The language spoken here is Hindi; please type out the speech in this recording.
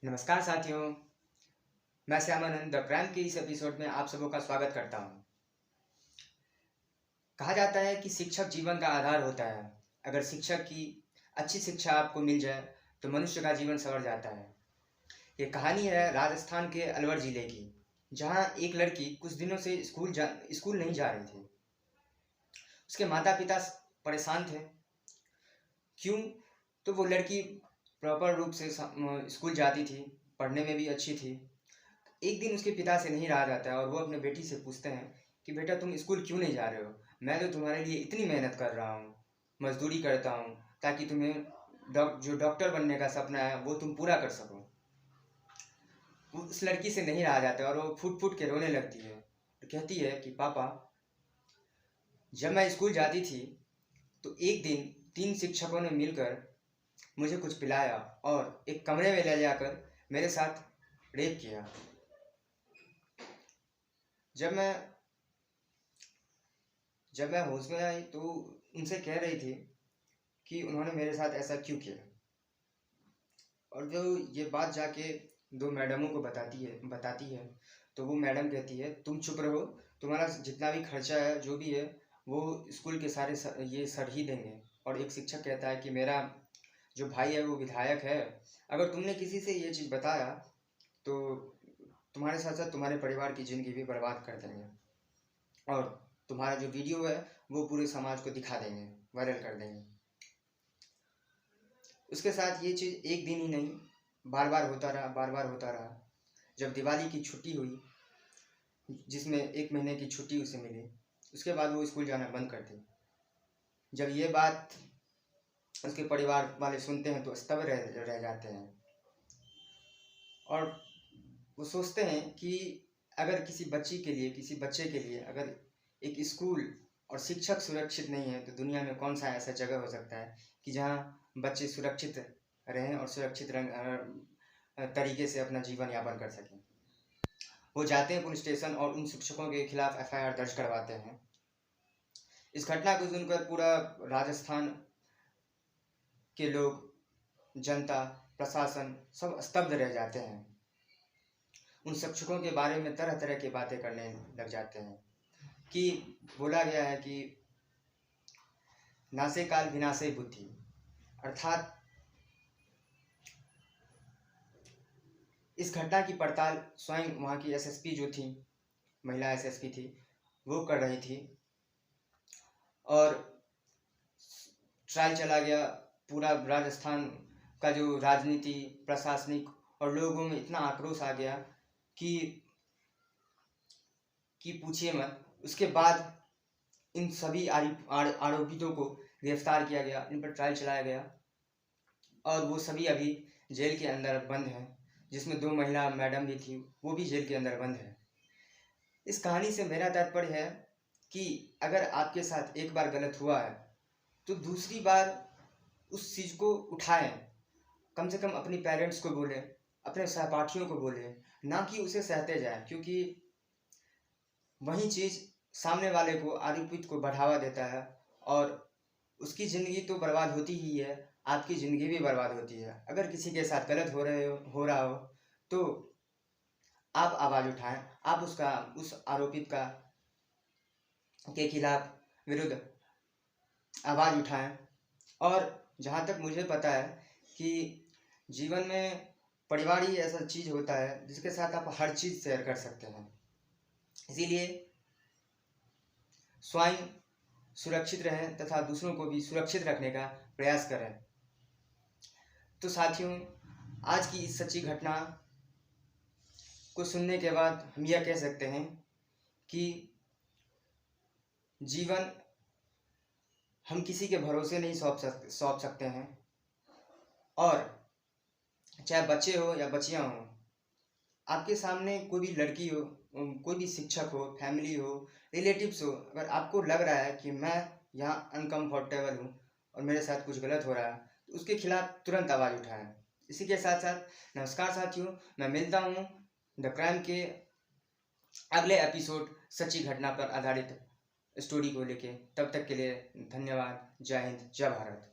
नमस्कार साथियों, मैं श्यामानंद द क्राइम के इस एपिसोड में आप सबों का स्वागत करता हूँ। कहा जाता है कि शिक्षक जीवन का आधार होता है। अगर शिक्षक की अच्छी शिक्षा आपको मिल जाए तो मनुष्य का जीवन संवर जाता है। ये कहानी है राजस्थान के अलवर जिले की, जहाँ एक लड़की कुछ दिनों से स्कूल नहीं जा रही थी। उसके माता पिता परेशान थे। क्यों? तो वो लड़की प्रॉपर रूप से स्कूल जाती थी, पढ़ने में भी अच्छी थी। एक दिन उसके पिता से नहीं रहा जाता है और वो अपने बेटी से पूछते हैं कि बेटा तुम स्कूल क्यों नहीं जा रहे हो? मैं तो तुम्हारे लिए इतनी मेहनत कर रहा हूँ, मजदूरी करता हूँ, ताकि तुम्हें जो डॉक्टर बनने का सपना है वो तुम पूरा कर सको। उस लड़की से नहीं रहा जाता और वो फूट फूट के रोने लगती है। तो कहती है कि पापा, जब मैं स्कूल जाती थी तो एक दिन 3 शिक्षकों ने मिलकर मुझे कुछ पिलाया और एक कमरे में ले जाकर मेरे साथ रेप किया। जब मैं होश में आई तो उनसे कह रही थी कि उन्होंने मेरे साथ ऐसा क्यों किया। और जो ये बात जाके 2 मैडमों को बताती है तो वो मैडम कहती है तुम चुप रहो, तुम्हारा जितना भी खर्चा है जो भी है वो स्कूल के सारे ये सर ही देंगे। और एक शिक्षक कहता है कि मेरा जो भाई है वो विधायक है, अगर तुमने किसी से ये चीज़ बताया तो तुम्हारे साथ साथ तुम्हारे परिवार की ज़िंदगी भी बर्बाद कर देंगे और तुम्हारा जो वीडियो है वो पूरे समाज को दिखा देंगे, वायरल कर देंगे। उसके साथ ये चीज़ एक दिन ही नहीं, बार बार होता रहा। जब दिवाली की छुट्टी हुई, जिसमें 1 महीने की छुट्टी उसे मिली, उसके बाद वो स्कूल जाना बंद कर दी। जब ये बात उसके परिवार वाले सुनते हैं तो स्तब्ध रह जाते हैं और वो सोचते हैं कि अगर किसी बच्चे के लिए अगर एक स्कूल और शिक्षक सुरक्षित नहीं है तो दुनिया में कौन सा ऐसा जगह हो सकता है कि जहाँ बच्चे सुरक्षित रहें और सुरक्षित तरीके से अपना जीवन यापन कर सकें। वो जाते हैं पुलिस स्टेशन और उन शिक्षकों के खिलाफ FIR दर्ज करवाते हैं। इस घटना को सुनकर पूरा राजस्थान के लोग, जनता, प्रशासन सब स्तब्ध रह जाते हैं। उन शिक्षकों के बारे में तरह तरह की बातें करने लग जाते हैं कि बोला गया है कि नासे काल विनाशे बुद्धि, अर्थात इस घटना की पड़ताल स्वयं वहाँ की SSP जो थी, महिला SSP थी, वो कर रही थी और ट्रायल चला गया। पूरा राजस्थान का जो राजनीति, प्रशासनिक और लोगों में इतना आक्रोश आ गया कि पूछिए मत। उसके बाद इन सभी आरोपितों को गिरफ्तार किया गया, इन पर ट्रायल चलाया गया और वो सभी अभी जेल के अंदर बंद हैं, जिसमें 2 महिला मैडम भी थी, वो भी जेल के अंदर बंद है। इस कहानी से मेरा तात्पर्य है कि अगर आपके साथ एक बार गलत हुआ है तो दूसरी बार उस चीज़ को उठाएं। कम से कम अपनी पेरेंट्स को बोलें, अपने सहपाठियों को बोलें, ना कि उसे सहते जाएं, क्योंकि वही चीज़ सामने वाले को, आरोपित को बढ़ावा देता है और उसकी ज़िंदगी तो बर्बाद होती ही है, आपकी ज़िंदगी भी बर्बाद होती है। अगर किसी के साथ गलत हो रहा हो तो आप आवाज़ उठाएं, आप उस आरोपित के खिलाफ विरुद्ध आवाज़ उठाएं। और जहाँ तक मुझे पता है कि जीवन में परिवार ही ऐसा चीज़ होता है जिसके साथ आप हर चीज़ शेयर कर सकते हैं। इसीलिए स्वयं सुरक्षित रहें तथा दूसरों को भी सुरक्षित रखने का प्रयास करें। तो साथियों, आज की इस सच्ची घटना को सुनने के बाद हम यह कह सकते हैं कि जीवन हम किसी के भरोसे नहीं सौंप सकते हैं। और चाहे बच्चे हो या बच्चियां हो, आपके सामने कोई भी लड़की हो, कोई भी शिक्षक हो, फैमिली हो, रिलेटिव्स हो, अगर आपको लग रहा है कि मैं यहाँ अनकम्फर्टेबल हूँ और मेरे साथ कुछ गलत हो रहा है तो उसके खिलाफ तुरंत आवाज़ उठाएं। इसी के साथ साथ नमस्कार साथियों, मैं मिलता हूँ द क्राइम के अगले एपिसोड सच्ची घटना पर आधारित स्टोरी को लेके। तब तक के लिए धन्यवाद। जय हिंद, जय भारत।